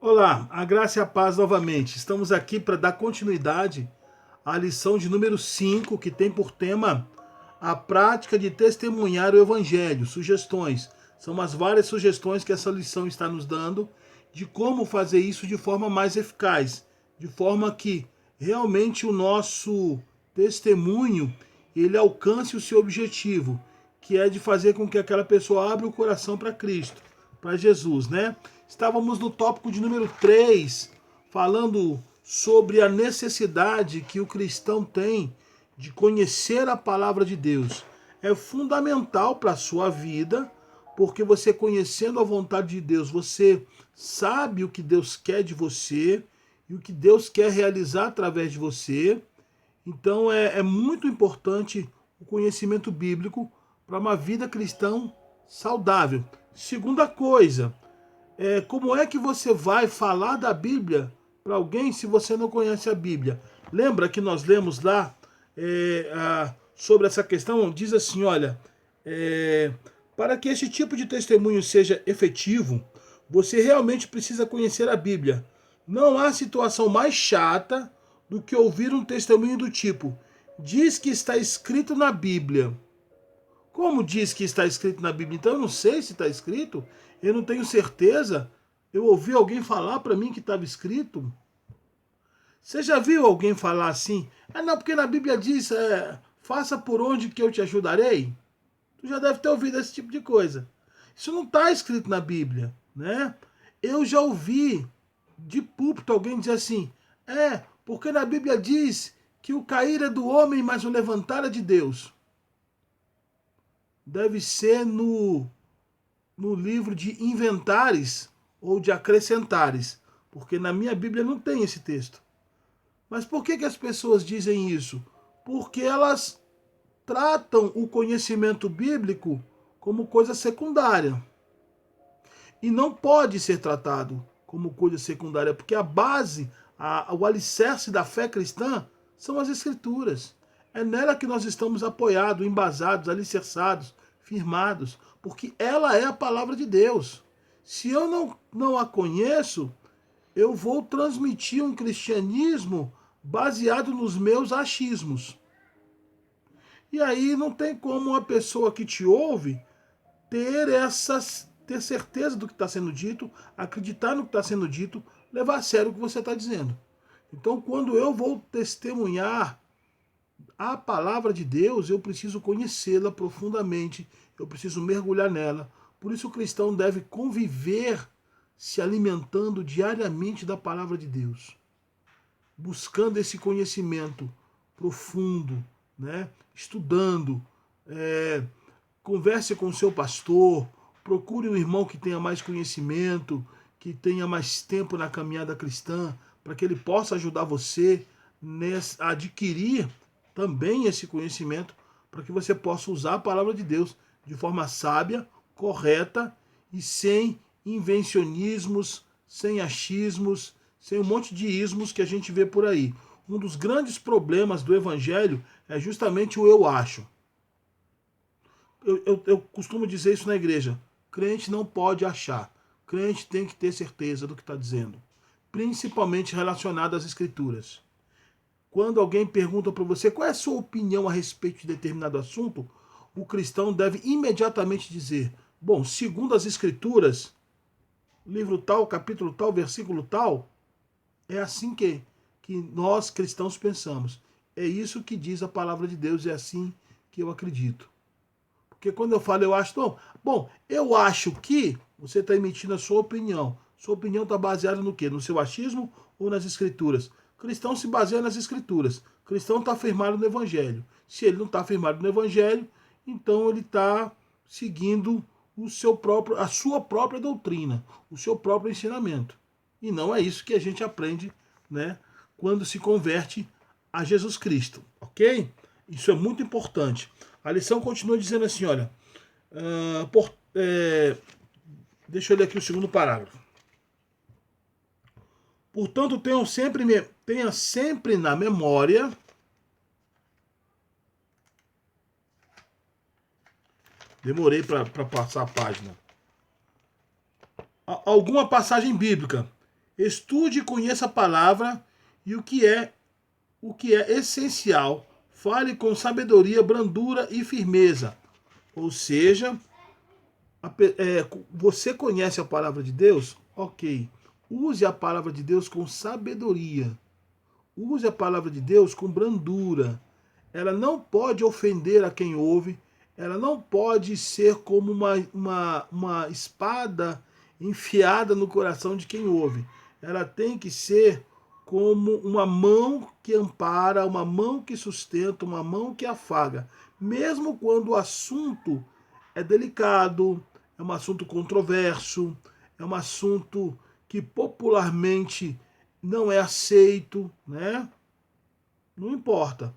Olá, a graça e a paz novamente. Estamos aqui para dar continuidade à lição de número 5, que tem por tema a prática de testemunhar o Evangelho. Sugestões. São as várias sugestões que essa lição está nos dando de como fazer isso de forma mais eficaz, de forma que realmente o nosso testemunho ele alcance o seu objetivo, que é de fazer com que aquela pessoa abra o coração para Cristo, para Jesus, né? Estávamos no tópico de número 3, falando sobre a necessidade que o cristão tem de conhecer a palavra de Deus. É fundamental para a sua vida, porque você conhecendo a vontade de Deus, você sabe o que Deus quer de você e o que Deus quer realizar através de você. Então é muito importante o conhecimento bíblico para uma vida cristã saudável. Segunda coisa, como é que você vai falar da Bíblia para alguém se você não conhece a Bíblia? Lembra que nós lemos lá sobre essa questão? Diz assim: olha, para que esse tipo de testemunho seja efetivo, você realmente precisa conhecer a Bíblia. Não há situação mais chata do que ouvir um testemunho do tipo: diz que está escrito na Bíblia. Como diz que está escrito na Bíblia? Então eu não sei se está escrito, eu não tenho certeza. Eu ouvi alguém falar para mim que estava escrito. Você já viu alguém falar assim? Ah, não, porque na Bíblia diz, faça por onde que eu te ajudarei. Tu já deve ter ouvido esse tipo de coisa. Isso não está escrito na Bíblia, né? Eu já ouvi de púlpito alguém dizer assim, porque na Bíblia diz que o cair é do homem, mas o levantar é de Deus. Deve ser no livro de inventares ou de acrescentares, porque na minha Bíblia não tem esse texto. Mas por que as pessoas dizem isso? Porque elas tratam o conhecimento bíblico como coisa secundária. E não pode ser tratado como coisa secundária, porque a base, o alicerce da fé cristã são as Escrituras. É nela que nós estamos apoiados, embasados, alicerçados, firmados, porque ela é a palavra de Deus. Se eu não a conheço, eu vou transmitir um cristianismo baseado nos meus achismos. E aí não tem como uma pessoa que te ouve ter certeza do que está sendo dito, acreditar no que está sendo dito, levar a sério o que você está dizendo. Então, quando eu vou testemunhar a palavra de Deus, eu preciso conhecê-la profundamente, eu preciso mergulhar nela. Por isso, o cristão deve conviver se alimentando diariamente da palavra de Deus, buscando esse conhecimento profundo, né? Estudando, converse com o seu pastor, procure um irmão que tenha mais conhecimento, que tenha mais tempo na caminhada cristã, para que ele possa ajudar você a adquirir também esse conhecimento, para que você possa usar a palavra de Deus de forma sábia, correta e sem invencionismos, sem achismos, sem um monte de ismos que a gente vê por aí. Um dos grandes problemas do evangelho é justamente o eu acho. Eu costumo dizer isso na igreja. Crente não pode achar. Crente tem que ter certeza do que está dizendo. Principalmente relacionado às escrituras. Quando alguém pergunta para você qual é a sua opinião a respeito de determinado assunto, o cristão deve imediatamente dizer: bom, segundo as escrituras, livro tal, capítulo tal, versículo tal, é assim que nós cristãos pensamos. É isso que diz a palavra de Deus, é assim que eu acredito. Porque quando eu falo eu acho, não, bom, eu acho que você está emitindo a sua opinião. Sua opinião está baseada no quê? No seu achismo ou nas escrituras? Cristão se baseia nas escrituras. Cristão está firmado no evangelho. Se ele não está firmado no evangelho, então ele está seguindo a sua própria doutrina, o seu próprio ensinamento. E não é isso que a gente aprende, né, quando se converte a Jesus Cristo, ok? Isso é muito importante. A lição continua dizendo assim, olha, deixa eu ler aqui o segundo parágrafo. Portanto, tenha sempre na memória demorei para passar a página. Alguma passagem bíblica Estude e conheça a palavra e o que é essencial. Fale com sabedoria, brandura e firmeza. Ou seja, você conhece a palavra de Deus? Ok. Use a palavra de Deus com sabedoria. Use a palavra de Deus com brandura. Ela não pode ofender a quem ouve. Ela não pode ser como uma espada enfiada no coração de quem ouve. Ela tem que ser como uma mão que ampara, uma mão que sustenta, uma mão que afaga. Mesmo quando o assunto é delicado, é um assunto controverso, é um assunto que popularmente não é aceito, né? Não importa.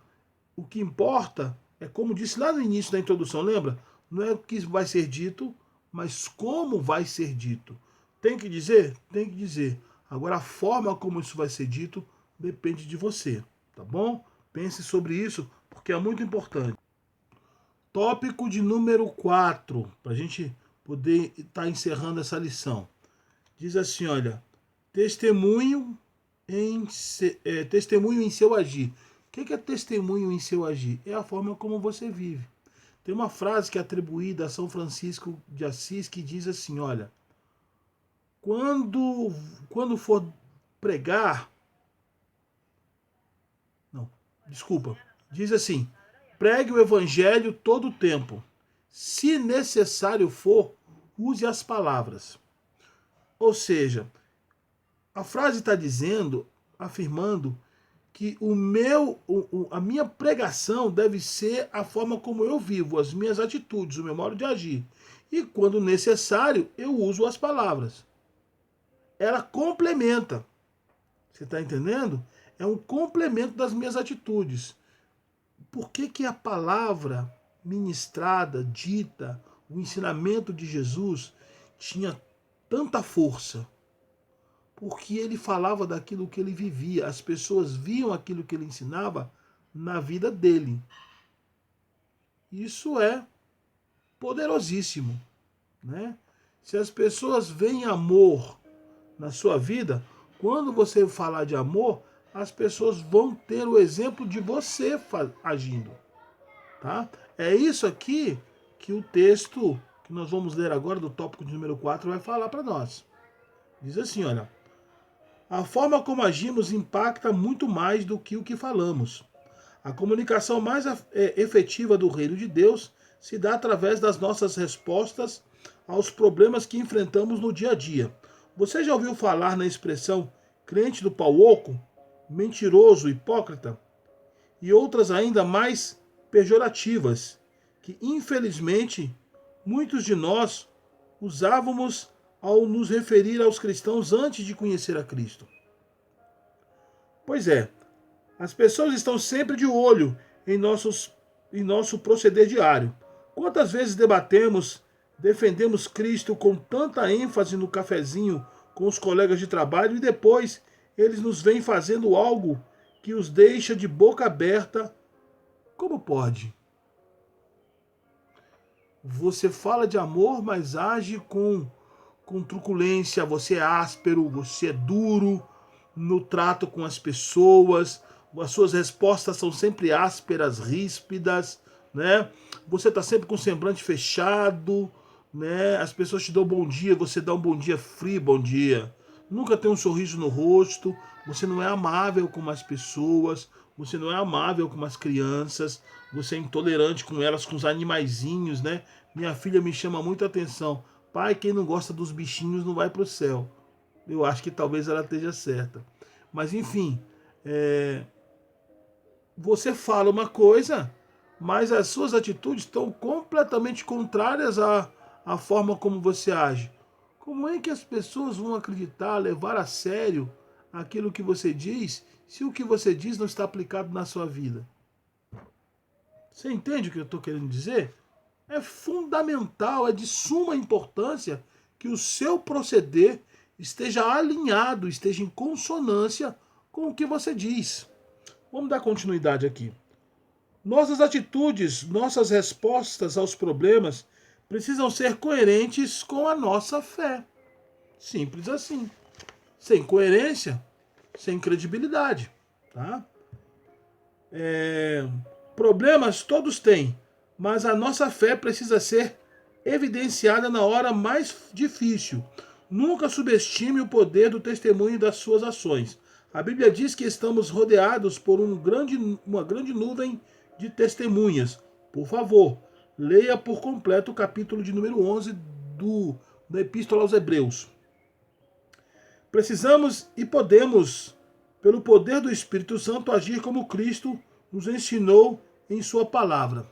O que importa é, como disse lá no início da introdução, lembra? Não é o que vai ser dito, mas como vai ser dito. Tem que dizer? Tem que dizer. Agora, a forma como isso vai ser dito depende de você, tá bom? Pense sobre isso, porque é muito importante. Tópico de número 4, para a gente poder estar encerrando essa lição. Diz assim, olha, testemunho em seu agir. O que é testemunho em seu agir? É a forma como você vive. Tem uma frase que é atribuída a São Francisco de Assis que diz assim, olha, quando for pregar, não, desculpa, diz assim, pregue o evangelho todo o tempo. Se necessário for, use as palavras. Ou seja, a frase está dizendo, afirmando que a minha pregação deve ser a forma como eu vivo, as minhas atitudes, o meu modo de agir. E quando necessário, eu uso as palavras. Ela complementa. Você está entendendo? É um complemento das minhas atitudes. Por que a palavra ministrada, dita, o ensinamento de Jesus tinha tanta força? Porque ele falava daquilo que ele vivia. As pessoas viam aquilo que ele ensinava na vida dele. Isso é poderosíssimo, né? Se as pessoas veem amor na sua vida, quando você falar de amor, as pessoas vão ter o exemplo de você agindo, tá? É isso aqui que o texto que nós vamos ler agora, do tópico de número 4, vai falar para nós. Diz assim, olha, a forma como agimos impacta muito mais do que o que falamos. A comunicação mais efetiva do reino de Deus se dá através das nossas respostas aos problemas que enfrentamos no dia a dia. Você já ouviu falar na expressão crente do pau oco, mentiroso, hipócrita e outras ainda mais pejorativas, que infelizmente muitos de nós usávamos ao nos referir aos cristãos antes de conhecer a Cristo? Pois é, as pessoas estão sempre de olho em nosso proceder diário. Quantas vezes debatemos, defendemos Cristo com tanta ênfase no cafezinho com os colegas de trabalho e depois eles nos vêm fazendo algo que os deixa de boca aberta? Como pode? Você fala de amor, mas age com truculência, você é áspero, você é duro no trato com as pessoas, as suas respostas são sempre ásperas, ríspidas, né? Você está sempre com o semblante fechado, né? As pessoas te dão bom dia, você dá um bom dia frio, bom dia. Nunca tem um sorriso no rosto, você não é amável com as pessoas, você não é amável com as crianças, você é intolerante com elas, com os animaizinhos, né? Minha filha me chama muita atenção. Pai, quem não gosta dos bichinhos não vai para o céu. Eu acho que talvez ela esteja certa. Mas enfim, você fala uma coisa, mas as suas atitudes estão completamente contrárias à forma como você age. Como é que as pessoas vão acreditar, levar a sério aquilo que você diz, se o que você diz não está aplicado na sua vida? Você entende o que eu estou querendo dizer? É fundamental, é de suma importância que o seu proceder esteja alinhado, esteja em consonância com o que você diz. Vamos dar continuidade aqui. Nossas atitudes, nossas respostas aos problemas precisam ser coerentes com a nossa fé. Simples assim. Sem coerência, sem credibilidade. Tá? Problemas todos têm, mas a nossa fé precisa ser evidenciada na hora mais difícil. Nunca subestime o poder do testemunho das suas ações. A Bíblia diz que estamos rodeados por uma grande nuvem de testemunhas. Por favor, leia por completo o capítulo de número 11 da Epístola aos Hebreus. Precisamos e podemos, pelo poder do Espírito Santo, agir como Cristo nos ensinou em sua palavra.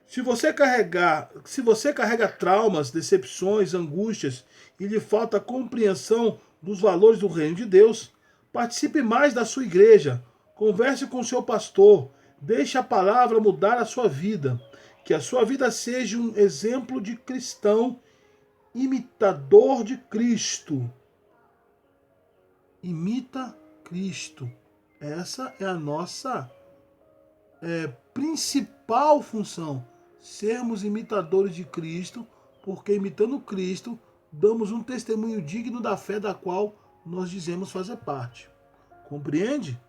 Se você carrega traumas, decepções, angústias e lhe falta compreensão dos valores do reino de Deus, participe mais da sua igreja, converse com seu pastor, deixe a palavra mudar a sua vida, que a sua vida seja um exemplo de cristão, imitador de Cristo. Imita Cristo. Essa é a nossa principal função. Sermos imitadores de Cristo, porque imitando Cristo, damos um testemunho digno da fé da qual nós dizemos fazer parte. Compreende?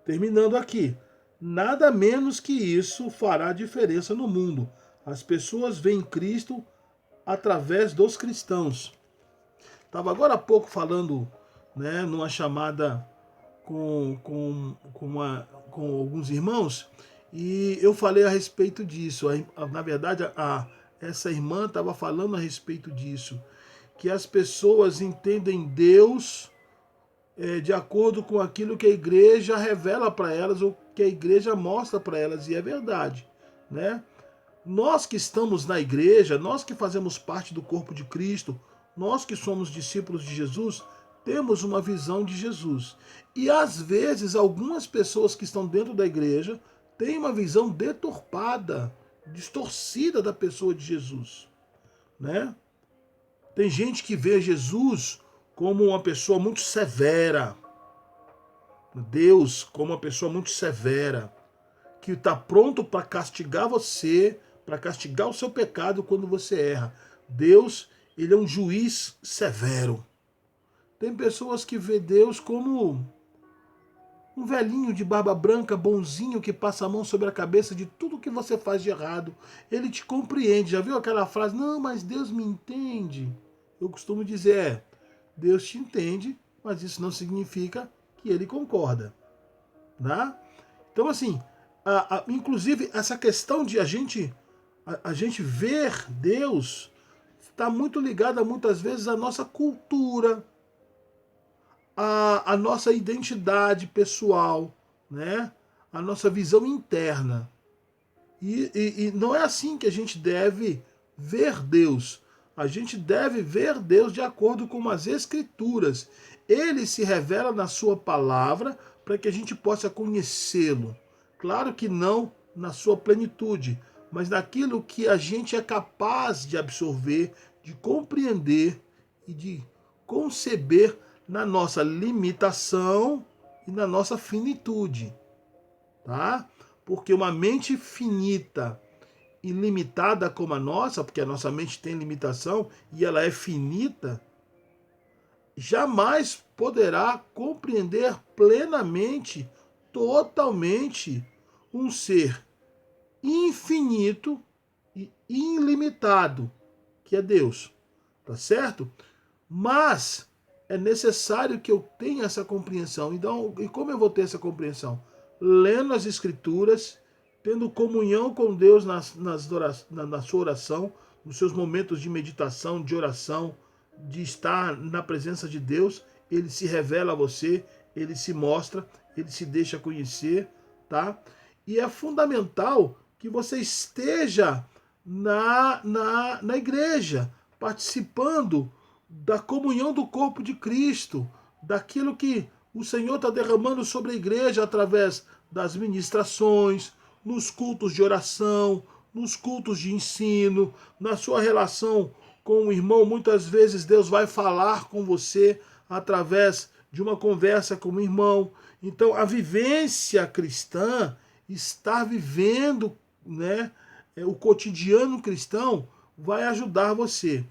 Terminando aqui. Nada menos que isso fará diferença no mundo. As pessoas veem Cristo através dos cristãos. Estava agora há pouco falando, numa chamada com alguns irmãos, e eu falei a respeito disso. Na verdade, essa irmã estava falando a respeito disso, que as pessoas entendem Deus de acordo com aquilo que a igreja revela para elas, ou que a igreja mostra para elas, e é verdade, né? Nós que estamos na igreja, nós que fazemos parte do corpo de Cristo, nós que somos discípulos de Jesus, temos uma visão de Jesus. E às vezes algumas pessoas que estão dentro da igreja têm uma visão deturpada, distorcida da pessoa de Jesus, né? Tem gente que vê Jesus como uma pessoa muito severa, Deus como uma pessoa muito severa, que está pronto para castigar você, para castigar o seu pecado quando você erra. Deus, ele é um juiz severo. Tem pessoas que vê Deus como um velhinho de barba branca, bonzinho, que passa a mão sobre a cabeça de tudo que você faz de errado. Ele te compreende. Já viu aquela frase? Não, mas Deus me entende. Eu costumo dizer, Deus te entende, mas isso não significa que ele concorda. Tá? Então, assim, inclusive, essa questão de a gente ver Deus está muito ligada, muitas vezes, à nossa cultura, à nossa identidade pessoal, né? A nossa visão interna. E não é assim que a gente deve ver Deus. A gente deve ver Deus de acordo com as Escrituras. Ele se revela na sua palavra para que a gente possa conhecê-lo. Claro que não na sua plenitude, mas naquilo que a gente é capaz de absorver, de compreender e de conceber na nossa limitação e na nossa finitude. Tá? Porque uma mente finita e limitada como a nossa, porque a nossa mente tem limitação e ela é finita, jamais poderá compreender plenamente, totalmente, um ser infinito e ilimitado, que é Deus. Tá certo? Mas é necessário que eu tenha essa compreensão. Então, e como eu vou ter essa compreensão? Lendo as Escrituras, tendo comunhão com Deus na sua oração, nos seus momentos de meditação, de oração, de estar na presença de Deus. Ele se revela a você, ele se mostra, ele se deixa conhecer, tá? E é fundamental que você esteja na igreja, participando da comunhão do corpo de Cristo, daquilo que o Senhor está derramando sobre a igreja através das ministrações, nos cultos de oração, nos cultos de ensino, na sua relação com o irmão. Muitas vezes Deus vai falar com você através de uma conversa com o irmão. Então, a vivência cristã, estar vivendo, o cotidiano cristão, vai ajudar você.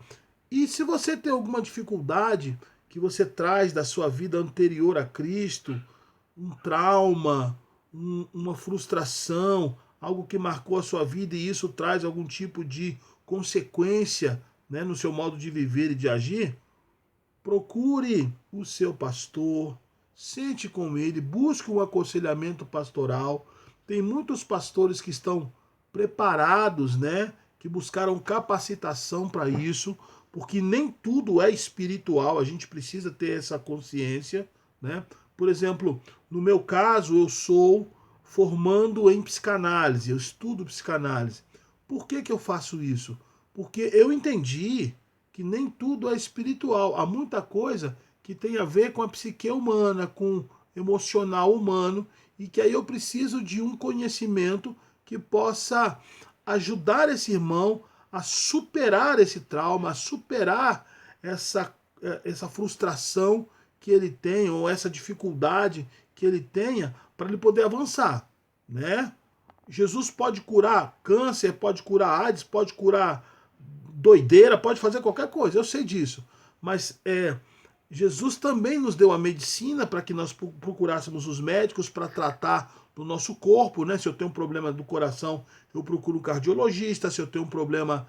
E se você tem alguma dificuldade, que você traz da sua vida anterior a Cristo, um trauma, uma frustração, algo que marcou a sua vida e isso traz algum tipo de consequência, né, no seu modo de viver e de agir, procure o seu pastor, sente com ele, busque um aconselhamento pastoral. Tem muitos pastores que estão preparados, né, que buscaram capacitação para isso, porque nem tudo é espiritual, a gente precisa ter essa consciência, né? Por exemplo, no meu caso, eu sou formando em psicanálise, eu estudo psicanálise. Por que eu faço isso? Porque eu entendi que nem tudo é espiritual. Há muita coisa que tem a ver com a psique humana, com o emocional humano, e que aí eu preciso de um conhecimento que possa ajudar esse irmão a superar esse trauma, a superar essa frustração que ele tem, ou essa dificuldade que ele tenha, para ele poder avançar, né? Jesus pode curar câncer, pode curar AIDS, pode curar doideira, pode fazer qualquer coisa, eu sei disso. Mas Jesus também nos deu a medicina para que nós procurássemos os médicos para tratar do nosso corpo, né? Se eu tenho um problema do coração, eu procuro um cardiologista. Se eu tenho um problema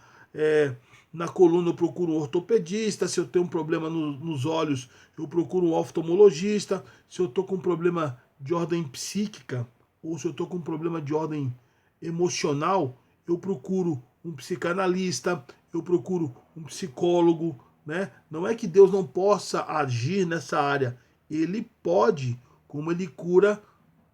na coluna, eu procuro um ortopedista. Se eu tenho um problema nos olhos, eu procuro um oftalmologista. Se eu estou com um problema de ordem psíquica, ou se eu estou com um problema de ordem emocional, eu procuro um psicanalista, eu procuro um psicólogo, né? Não é que Deus não possa agir nessa área. Ele pode, como ele cura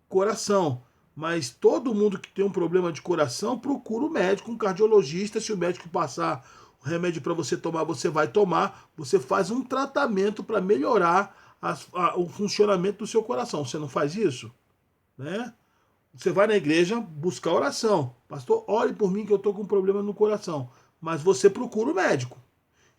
coração. Mas todo mundo que tem um problema de coração procura o médico, um cardiologista. Se o médico passar o remédio para você tomar, você vai tomar. Você faz um tratamento para melhorar o funcionamento do seu coração. Você não faz isso? Né? Você vai na igreja buscar oração. Pastor, ore por mim que eu estou com um problema no coração. Mas você procura o médico.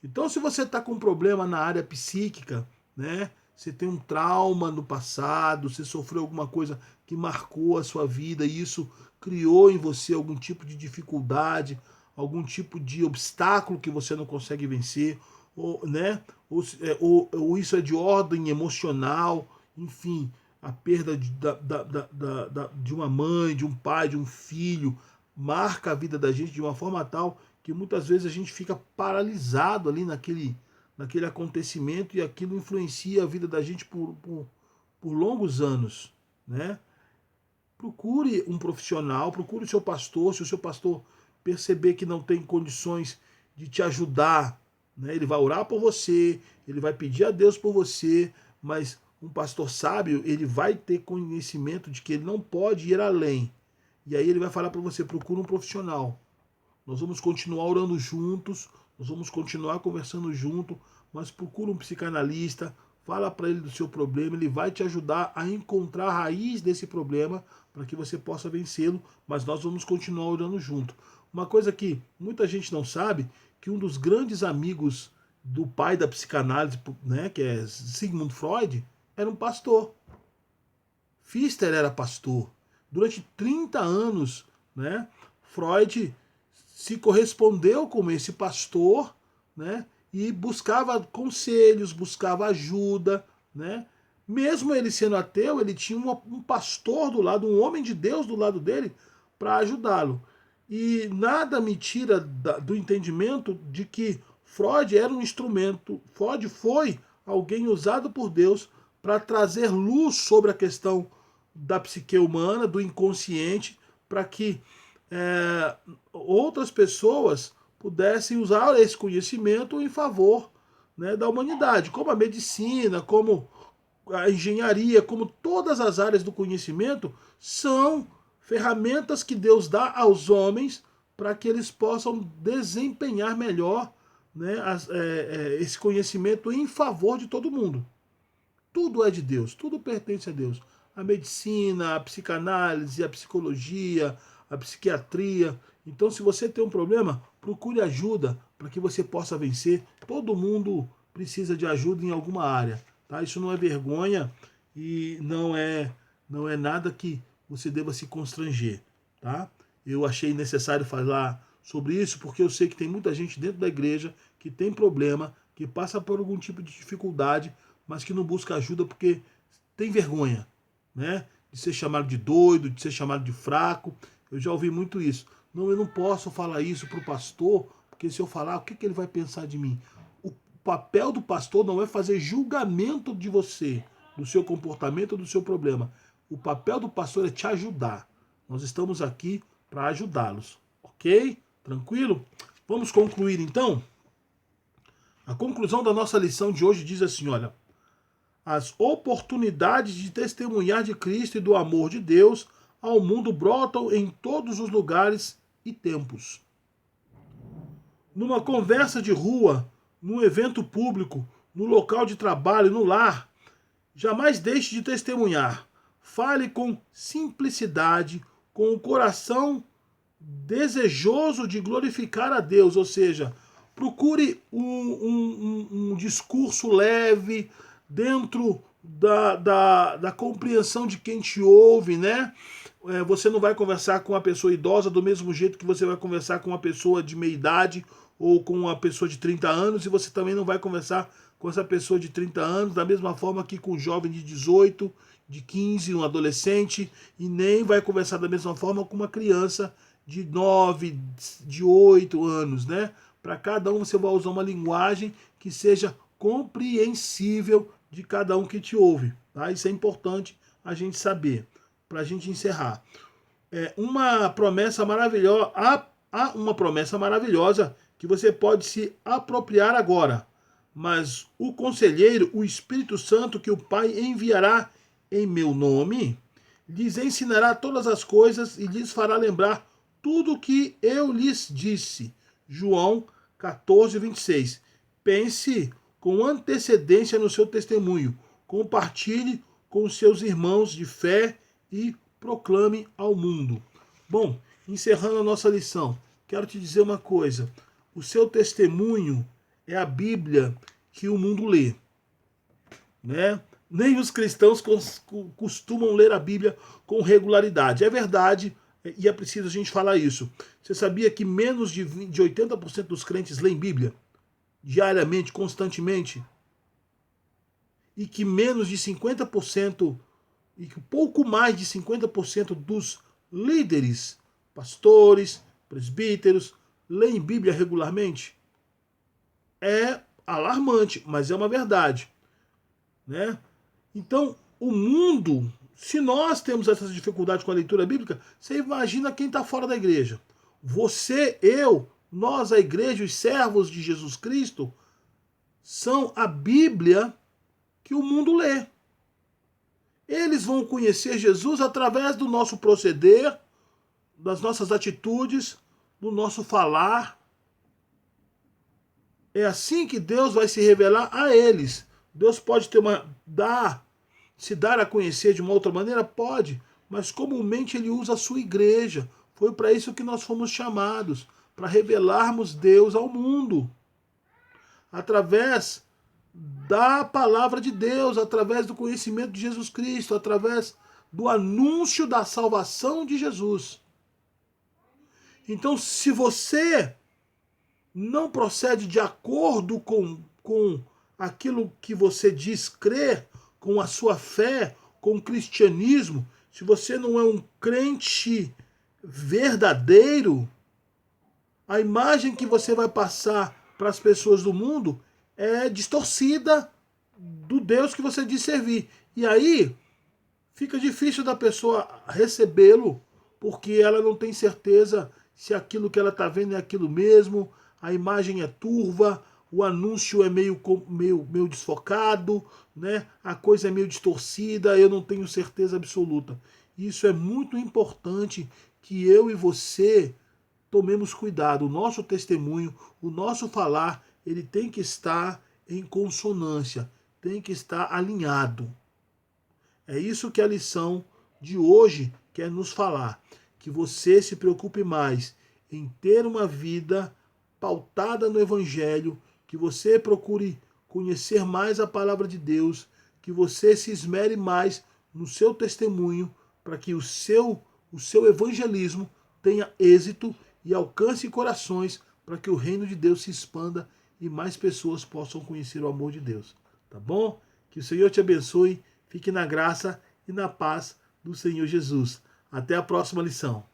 Então, se você está com um problema na área psíquica, né? Você tem um trauma no passado, você sofreu alguma coisa que marcou a sua vida e isso criou em você algum tipo de dificuldade, algum tipo de obstáculo que você não consegue vencer, ou, né? Ou isso é de ordem emocional, enfim, a perda de uma mãe, de um pai, de um filho, marca a vida da gente de uma forma tal que muitas vezes a gente fica paralisado ali naquele acontecimento e aquilo influencia a vida da gente por longos anos, né? Procure um profissional, procure o seu pastor. Se o seu pastor perceber que não tem condições de te ajudar, né? Ele vai orar por você, ele vai pedir a Deus por você, mas um pastor sábio, ele vai ter conhecimento de que ele não pode ir além. E aí ele vai falar para você, procura um profissional. Nós vamos continuar orando juntos, nós vamos continuar conversando junto, mas procura um psicanalista, fala para ele do seu problema, ele vai te ajudar a encontrar a raiz desse problema para que você possa vencê-lo, mas nós vamos continuar orando junto. Uma coisa que muita gente não sabe, que um dos grandes amigos do pai da psicanálise, né, que é Sigmund Freud, era um pastor. Pfister era pastor. Durante 30 anos, né, Freud se correspondeu com esse pastor, né, e buscava conselhos, buscava ajuda, né? Mesmo ele sendo ateu, ele tinha um pastor do lado, um homem de Deus do lado dele para ajudá-lo. E nada me tira do entendimento de que Freud era um instrumento, Freud foi alguém usado por Deus para trazer luz sobre a questão da psique humana, do inconsciente, para que outras pessoas pudessem usar esse conhecimento em favor, né, da humanidade, como a medicina, como a engenharia, como todas as áreas do conhecimento são ferramentas que Deus dá aos homens para que eles possam desempenhar melhor, né, esse conhecimento em favor de todo mundo. Tudo é de Deus, tudo pertence a Deus. A medicina, a psicanálise, a psicologia, a psiquiatria. Então, se você tem um problema, procure ajuda para que você possa vencer. Todo mundo precisa de ajuda em alguma área. Tá? Isso não é vergonha e não é nada que você deva se constranger. Tá? Eu achei necessário falar sobre isso porque eu sei que tem muita gente dentro da igreja que tem problema, que passa por algum tipo de dificuldade, mas que não busca ajuda porque tem vergonha, né? De ser chamado de doido, de ser chamado de fraco. Eu já ouvi muito isso. Não, eu não posso falar isso para o pastor, porque se eu falar, o que ele vai pensar de mim? O papel do pastor não é fazer julgamento de você, do seu comportamento, do seu problema. O papel do pastor é te ajudar. Nós estamos aqui para ajudá-los, ok? Tranquilo? Vamos concluir então? A conclusão da nossa lição de hoje diz assim, olha: as oportunidades de testemunhar de Cristo e do amor de Deus ao mundo brotam em todos os lugares e tempos. Numa conversa de rua, num evento público, no local de trabalho, no lar, jamais deixe de testemunhar. Fale com simplicidade, com o coração desejoso de glorificar a Deus, ou seja, procure um discurso leve, dentro da compreensão de quem te ouve, né? Você não vai conversar com uma pessoa idosa do mesmo jeito que você vai conversar com uma pessoa de meia idade ou com uma pessoa de 30 anos, e você também não vai conversar com essa pessoa de 30 anos da mesma forma que com um jovem de 18, de 15, um adolescente, e nem vai conversar da mesma forma com uma criança de 9, de 8 anos, né? Para cada um você vai usar uma linguagem que seja compreensível de cada um que te ouve, tá? Isso é importante a gente saber, para a gente encerrar. Uma promessa maravilhosa, há uma promessa maravilhosa que você pode se apropriar agora, mas o conselheiro, o Espírito Santo que o Pai enviará em meu nome, lhes ensinará todas as coisas e lhes fará lembrar tudo o que eu lhes disse. João 14, 26. Pense com antecedência no seu testemunho. Compartilhe com os seus irmãos de fé e proclame ao mundo. Bom, encerrando a nossa lição, quero te dizer uma coisa. O seu testemunho é a Bíblia que o mundo lê, né? Nem os cristãos costumam ler a Bíblia com regularidade. É verdade, e é preciso a gente falar isso. Você sabia que menos de 80% dos crentes leem Bíblia? Diariamente, constantemente? E que menos de 50%, e que pouco mais de 50% dos líderes, pastores, presbíteros, leem Bíblia regularmente? É alarmante, mas é uma verdade, né? Então, o mundo, se nós temos essas dificuldades com a leitura bíblica, você imagina quem está fora da igreja. Você, eu, nós, a igreja, os servos de Jesus Cristo, são a Bíblia que o mundo lê. Eles vão conhecer Jesus através do nosso proceder, das nossas atitudes, do nosso falar. É assim que Deus vai se revelar a eles. Deus pode se dar a conhecer de uma outra maneira? Pode, mas comumente ele usa a sua igreja. Foi para isso que nós fomos chamados, para revelarmos Deus ao mundo. Através da palavra de Deus, através do conhecimento de Jesus Cristo, através do anúncio da salvação de Jesus. Então, se você não procede de acordo com aquilo que você diz crer, com a sua fé, com o cristianismo, se você não é um crente verdadeiro, a imagem que você vai passar para as pessoas do mundo é distorcida do Deus que você diz servir. E aí fica difícil da pessoa recebê-lo, porque ela não tem certeza se aquilo que ela está vendo é aquilo mesmo, a imagem é turva, o anúncio é meio desfocado, né? A coisa é meio distorcida, eu não tenho certeza absoluta. Isso é muito importante que eu e você tomemos cuidado. O nosso testemunho, o nosso falar, ele tem que estar em consonância, tem que estar alinhado. É isso que a lição de hoje quer nos falar. Que você se preocupe mais em ter uma vida pautada no Evangelho, que você procure conhecer mais a palavra de Deus, que você se esmere mais no seu testemunho, para que o seu evangelismo tenha êxito e alcance corações, para que o reino de Deus se expanda e mais pessoas possam conhecer o amor de Deus. Tá bom? Que o Senhor te abençoe, fique na graça e na paz do Senhor Jesus. Até a próxima lição.